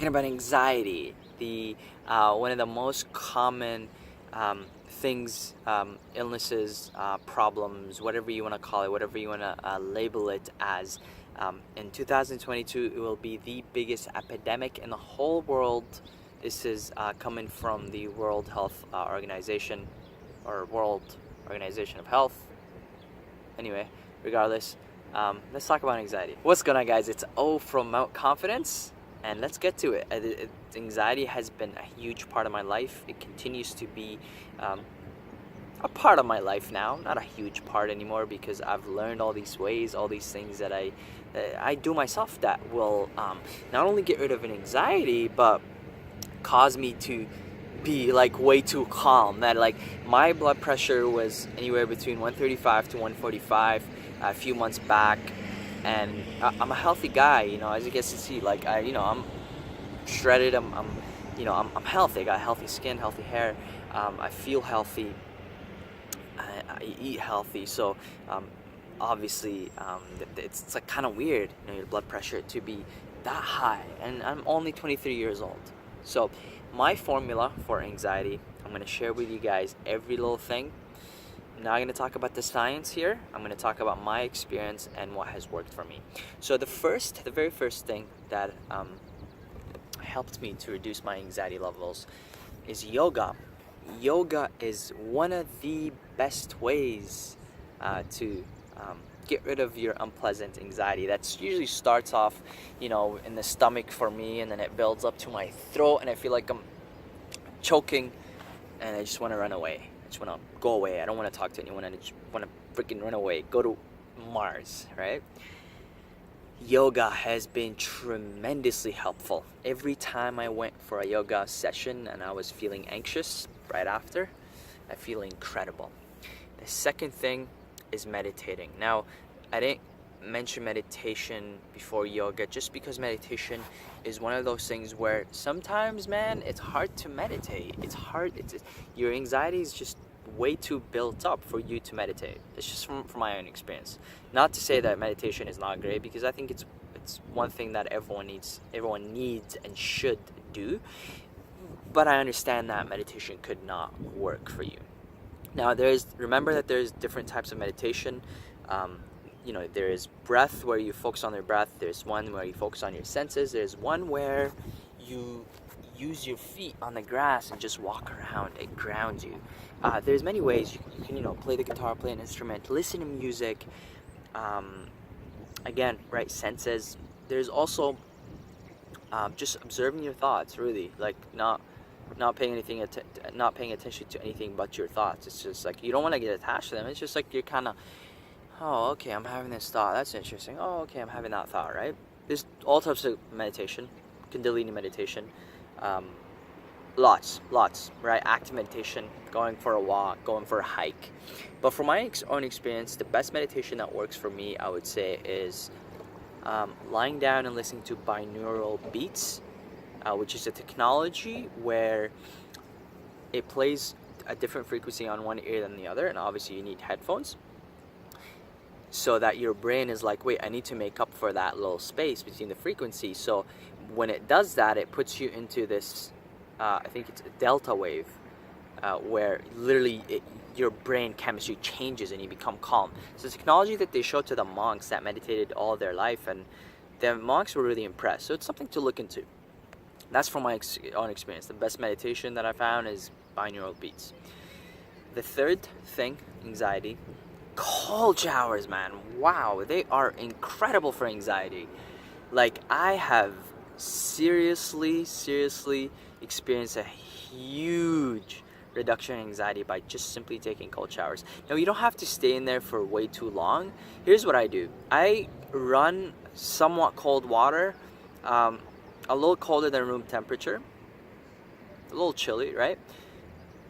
talking about anxiety, the one of the most common things, illnesses, problems, whatever you want to call it, whatever you want to label it as. In 2022, it will be the biggest epidemic in the whole world. This is coming from the World Health Organization, or World Organization of Health. Anyway, regardless, let's talk about anxiety. What's going on, guys? It's O from Mount Confidence, and let's get to it. Anxiety has been a huge part of my life. It continues to be a part of my life now, not a huge part anymore, because I've learned all these ways, all these things that I do myself that will not only get rid of an anxiety, but cause me to be like way too calm. That like my blood pressure was anywhere between 135 to 145 a few months back, and I'm a healthy guy, as you guys can see. Like I'm shredded. I'm healthy. I got healthy skin, healthy hair. I feel healthy. I eat healthy. So obviously it's like kind of weird, your blood pressure to be that high, and I'm only 23 years old. So my formula for anxiety, I'm going to share with you guys every little thing. I'm not going to talk about the science here. I'm going to talk about my experience and what has worked for me. So the very first thing that helped me to reduce my anxiety levels is yoga. Yoga is one of the best ways to get rid of your unpleasant anxiety. That's usually starts off, in the stomach for me, and then it builds up to my throat, and I feel like I'm choking, and I just want to run away. I just want to go away. I don't want to talk to anyone. I just want to freaking run away. Go to Mars, right? Yoga has been tremendously helpful. Every time I went for a yoga session and I was feeling anxious right after, I feel incredible. The second thing is meditating. Now, I didn't mention meditation before yoga just because meditation is one of those things where sometimes, man, it's hard to meditate. It's hard. Your anxiety is just way too built up for you to meditate. It's just from my own experience. Not to say that meditation is not great, because I think it's one thing that everyone needs and should do. But I understand that meditation could not work for you. Now, remember that there's different types of meditation. There is breath, where you focus on your breath. There's one where you focus on your senses. There's one where you use your feet on the grass and just walk around. It grounds you. There's many ways you can play the guitar, play an instrument, listen to music. Again, right, senses. There's also just observing your thoughts, really, like not paying attention to anything but your thoughts. It's just like you don't want to get attached to them. It's just like you're kind of, oh, okay, I'm having this thought. That's interesting. Oh, okay, I'm having that thought, right? There's all types of meditation, Kundalini meditation, lots, right? Active meditation, going for a walk, going for a hike. But from my own experience, the best meditation that works for me, I would say, is lying down and listening to binaural beats, which is a technology where it plays a different frequency on one ear than the other, and obviously you need headphones, so that your brain is like, wait, I need to make up for that little space between the frequency. So when it does that, it puts you into this, I think it's a delta wave, where literally your brain chemistry changes and you become calm. So it's technology that they showed to the monks that meditated all their life, and the monks were really impressed. So it's something to look into. That's from my own experience. The best meditation that I found is binaural beats. The third thing, anxiety, cold showers, man. Wow, they are incredible for anxiety. Like, I have seriously experienced a huge reduction in anxiety by just simply taking cold showers. Now, you don't have to stay in there for way too long. Here's what I do. I run somewhat cold water, a little colder than room temperature, a little chilly, right?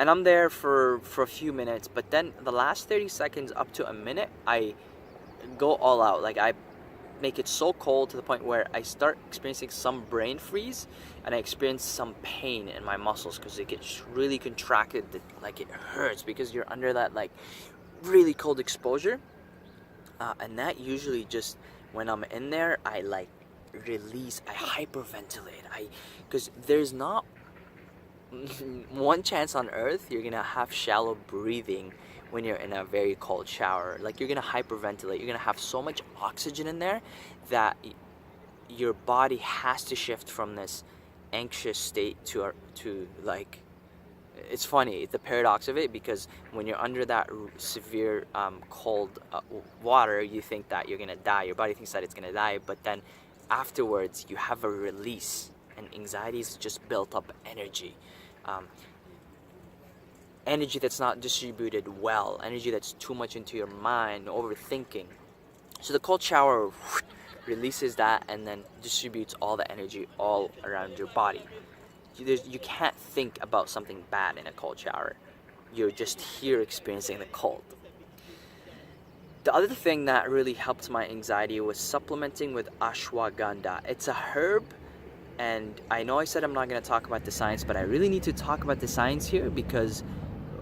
And I'm there for a few minutes, but then the last 30 seconds up to a minute, I go all out. Like, I make it so cold to the point where I start experiencing some brain freeze, and I experience some pain in my muscles because it gets really contracted, like it hurts because you're under that like really cold exposure. And that usually just, when I'm in there, I like release, I hyperventilate. Because there's not one chance on earth you're gonna have shallow breathing when you're in a very cold shower. Like, you're gonna hyperventilate. You're gonna have so much oxygen in there that your body has to shift from this anxious state to like, it's funny, the paradox of it, because when you're under that severe cold water, you think that you're gonna die. Your body thinks that it's gonna die, but then afterwards you have a release, and anxiety is just built up energy. Energy that's not distributed well, energy that's too much into your mind, overthinking. So the cold shower releases that and then distributes all the energy all around your body. You can't think about something bad in a cold shower. You're just here experiencing the cold. The other thing that really helped my anxiety was supplementing with ashwagandha. It's a herb, and I know I said I'm not going to talk about the science, but I really need to talk about the science here, because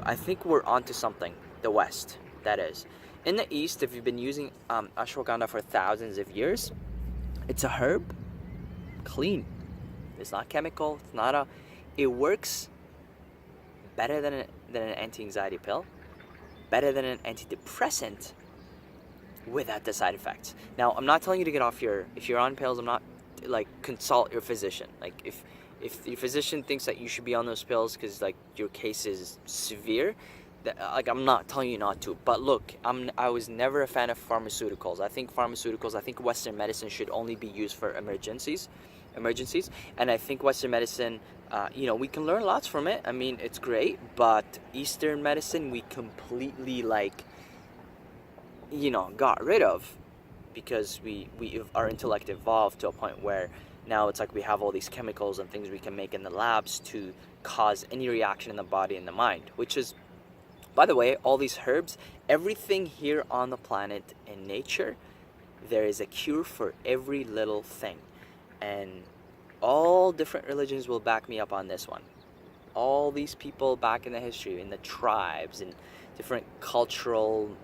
I think we're onto something. The West, that is. In the East, if you've been using ashwagandha for thousands of years, it's a herb, clean. It's not chemical. It's not it works better than an anti-anxiety pill, better than an antidepressant, without the side effects. Now, I'm not telling you to get off if you're on pills, I'm not, like, consult your physician. Like, if your physician thinks that you should be on those pills because, like, your case is severe, like, I'm not telling you not to. But look, I was never a fan of pharmaceuticals. I think Western medicine should only be used for emergencies, and I think Western medicine, we can learn lots from it. I mean, it's great, but Eastern medicine we completely, like, got rid of, because our intellect evolved to a point where now it's like we have all these chemicals and things we can make in the labs to cause any reaction in the body and the mind, which is, by the way, all these herbs, everything here on the planet in nature, there is a cure for every little thing. And all different religions will back me up on this one. All these people back in the history, in the tribes and different cultural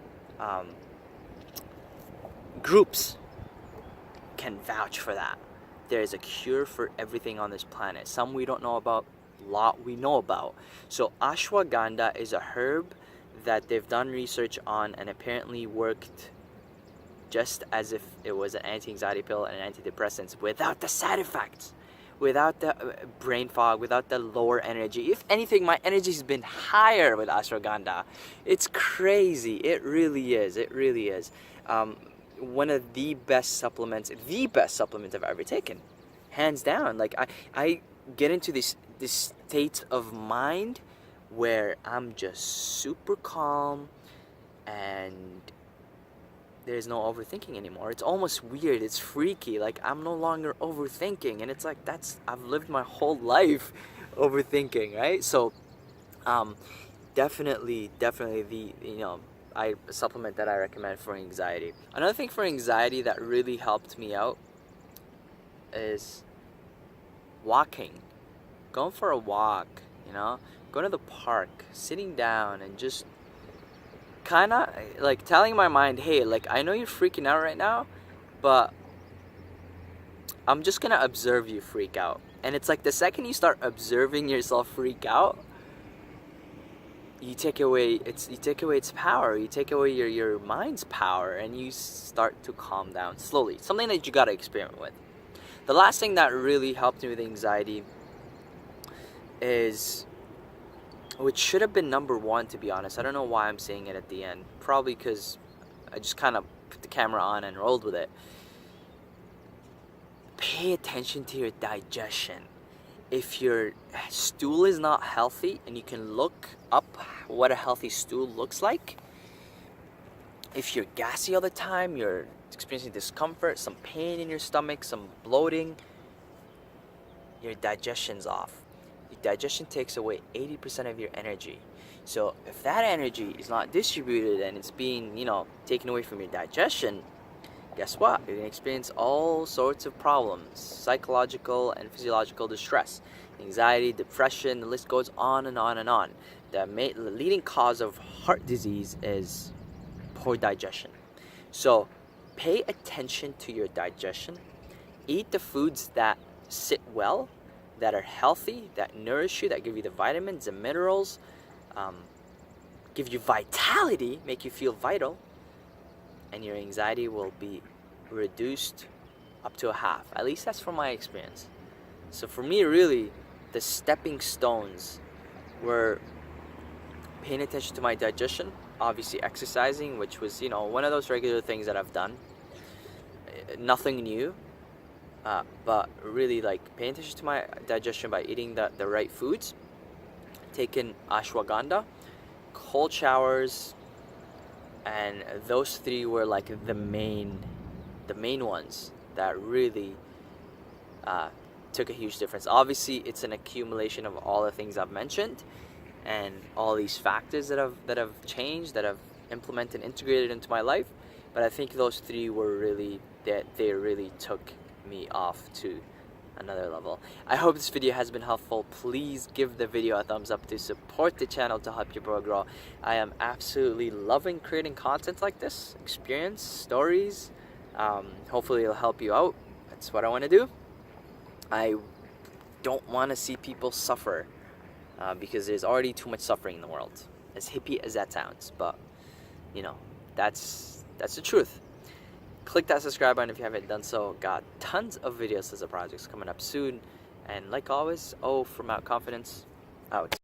groups can vouch for that. There is a cure for everything on this planet. Some we don't know about, a lot we know about. So ashwagandha is a herb that they've done research on and apparently worked just as if it was an anti-anxiety pill and an antidepressant, without the side effects, without the brain fog, without the lower energy. If anything, my energy's been higher with ashwagandha. It's crazy. It really is. One of the best supplements I've ever taken, hands down. Like, I get into this state of mind where I'm just super calm and there's no overthinking anymore. It's almost weird. It's freaky. Like, I'm no longer overthinking, and it's like, I've lived my whole life overthinking, right? So definitely a supplement that I recommend for anxiety. Another thing for anxiety that really helped me out is walking. Going for a walk, going to the park, sitting down and just kind of like telling my mind, hey, like, I know you're freaking out right now, but I'm just gonna observe you freak out. And it's like the second you start observing yourself freak out, you take away its power. You take away your mind's power, and you start to calm down slowly. Something that you gotta experiment with. The last thing that really helped me with anxiety is, which should have been number one, to be honest. I don't know why I'm saying it at the end. Probably because I just kind of put the camera on and rolled with it. Pay attention to your digestion. If your stool is not healthy, and you can look up what a healthy stool looks like, if you're gassy all the time, you're experiencing discomfort, some pain in your stomach, some bloating, your digestion's off. Your digestion takes away 80% of your energy. So if that energy is not distributed and it's being, taken away from your digestion, guess what? You're going to experience all sorts of problems, psychological and physiological distress, anxiety, depression, the list goes on and on and on. The leading cause of heart disease is poor digestion. So pay attention to your digestion Eat the foods that sit well, that are healthy, that nourish you, that give you the vitamins and minerals, give you vitality, make you feel vital, and your anxiety will be reduced up to a half. At least that's from my experience. So for me, really, the stepping stones were paying attention to my digestion, obviously exercising, which was, one of those regular things that I've done. Nothing new, but really like paying attention to my digestion by eating the right foods, taking ashwagandha, cold showers, and those three were like the main ones that really took a huge difference. Obviously, it's an accumulation of all the things I've mentioned and all these factors that have changed, that I've implemented, integrated into my life. But I think those three were really, they really took me off to another level. I hope this video has been helpful. Please give the video a thumbs up to support the channel to help your bro grow. I am absolutely loving creating content like this, experience, stories. Hopefully it'll help you out. That's what I want to do. I don't want to see people suffer because there's already too much suffering in the world, as hippie as that sounds, but that's the truth. Click that subscribe button if you haven't done so. Got tons of videos as a projects coming up soon, and like always, from out confidence out.